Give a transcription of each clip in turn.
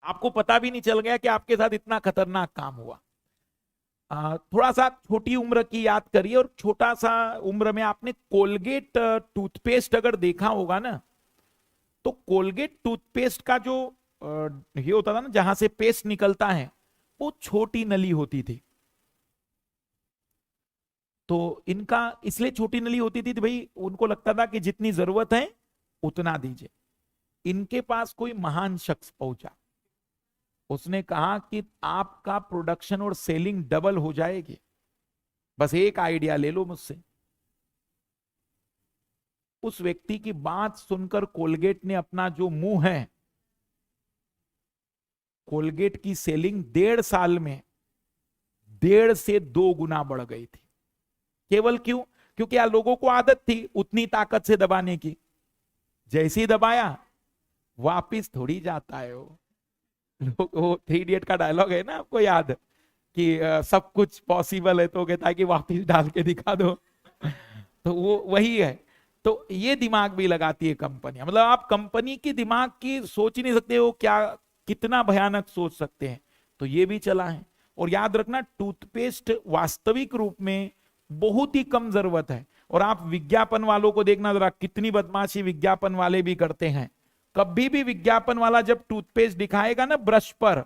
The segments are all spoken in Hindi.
आपको पता भी नहीं चल गया कि आपके साथ इतना खतरनाक काम हुआ। थोड़ा सा छोटी उम्र की याद करिए, और छोटा सा उम्र में आपने कोलगेट टूथपेस्ट अगर देखा होगा ना, तो कोलगेट टूथपेस्ट का जो ये होता था ना, जहां से पेस्ट निकलता है, वो छोटी नली होती थी। तो इनका इसलिए छोटी नली होती थी तो भाई उनको लगता था कि जितनी जरूरत है उतना दीजिए। इनके पास कोई महान शख्स पहुंचा, उसने कहा कि आपका प्रोडक्शन और सेलिंग डबल हो जाएगी, बस एक आइडिया ले लो मुझसे। उस व्यक्ति की बात सुनकर कोलगेट ने अपना जो मुंह है, कोलगेट की सेलिंग 1.5 साल में 1.5 से 2 गुना बढ़ गई थी। केवल क्यों? क्योंकि यार लोगों को आदत थी उतनी ताकत से दबाने की, जैसे ही दबाया वापिस थोड़ी जाता है वो। लोग, वो 3 इडियट का डायलॉग है ना, आपको याद कि सब कुछ पॉसिबल है, तो कहता है कि वापिस डाल के दिखा दो। तो वो वही है। तो ये दिमाग भी लगाती है कंपनियां, मतलब आप कंपनी की दिमाग की सोच ही नहीं सकते हो क्या, कितना भयानक सोच सकते हैं। तो ये भी चला है। और याद रखना, टूथपेस्ट वास्तविक रूप में बहुत ही कम जरूरत है। और आप विज्ञापन वालों को देखना जरा, कितनी बदमाशी विज्ञापन वाले भी करते हैं। कभी भी विज्ञापन वाला जब टूथपेस्ट दिखाएगा ना ब्रश पर,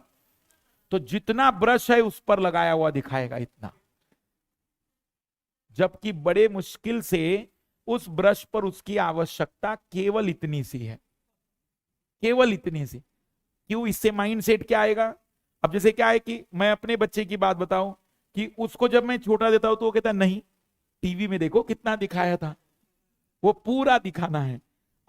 तो जितना ब्रश है उस पर लगाया हुआ दिखाएगा इतना, जबकि बड़े मुश्किल से उस ब्रश पर उसकी आवश्यकता केवल इतनी सी है, केवल इतनी सी। क्यों? इससे माइंड सेट क्या आएगा? अब जैसे क्या है कि मैं अपने बच्चे की बात बताऊं, कि उसको जब मैं छोटा देता हूं तो वो कहता है नहीं, टीवी में देखो कितना दिखाया था, वो पूरा दिखाना है।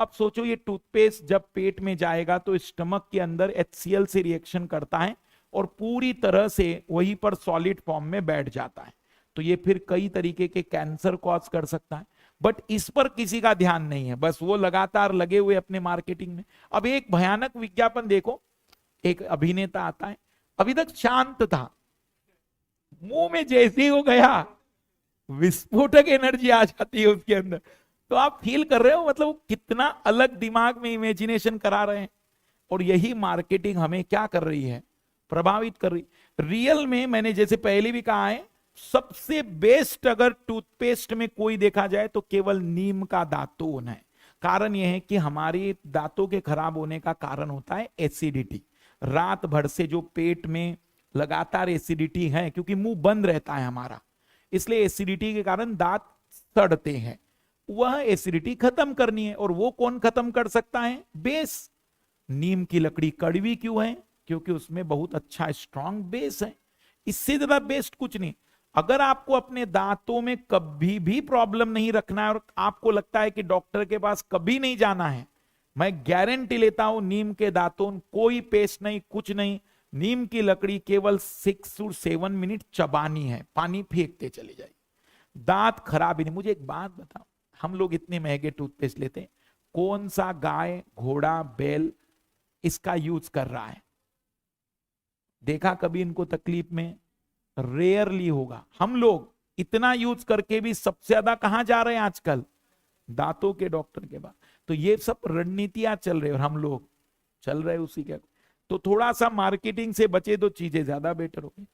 अब सोचो ये टूथपेस्ट जब पेट में जाएगा तो स्टमक के अंदर HCl से रिएक्शन करता है और पूरी तरह से वहीं पर सॉलिड फॉर्म में बैठ जाता है। तो ये फिर कई तरीके के कैंसर कॉज कर सकता है। बट इस पर किसी का ध्यान नहीं है, बस वो लगातार लगे हुए अपने मार्केटिंग में। अब एक भयानक विज्ञापन देखो, एक अभिनेता आता है, अभी तक शांत था, मुंह में जैसे ही हो गया विस्फोटक एनर्जी आ जाती है उसके अंदर। तो आप फील कर रहे हो मतलब वो कितना अलग दिमाग में इमेजिनेशन करा रहे हैं। और यही मार्केटिंग हमें क्या कर रही है? प्रभावित कर रही। रियल में मैंने जैसे पहले भी कहा है, सबसे बेस्ट अगर टूथपेस्ट में कोई देखा जाए तो केवल नीम का दातून है। कारण यह है कि हमारे दांतों के खराब होने का कारण होता है एसिडिटी। रात भर से जो पेट में लगातार एसिडिटी है, क्योंकि मुंह बंद रहता है हमारा, इसलिए एसिडिटी के कारण दांत सड़ते हैं। वह एसिडिटी खत्म करनी है, और वो कौन खत्म कर सकता है? बेस। नीम की लकड़ी कड़वी क्यों है? क्योंकि उसमें बहुत अच्छा स्ट्रांग बेस है। इससे ज्यादा बेस्ट कुछ नहीं। अगर आपको अपने दांतों में कभी भी प्रॉब्लम नहीं रखना है और आपको लगता है कि डॉक्टर के पास कभी नहीं जाना है, मैं गारंटी लेता हूं नीम के दांतों, कोई पेस्ट नहीं, कुछ नहीं, नीम की लकड़ी केवल 6 to 7 मिनट चबानी है, पानी फेंकते चले जाइए, दांत खराब ही नहीं। मुझे एक बात बताओ, हम लोग इतने महंगे टूथपेस्ट लेते हैं, कौन सा गाय, घोड़ा, बैल इसका यूज कर रहा है? देखा कभी इनको तकलीफ में? रेयरली होगा। हम लोग इतना यूज करके भी सबसे ज्यादा कहां जा रहे हैं आजकल? दांतों के डॉक्टर के पास। तो ये सब रणनीतियां चल रही है और हम लोग चल रहे उसी के। तो थोड़ा सा मार्केटिंग से बचे तो चीजें ज्यादा बेटर होगी।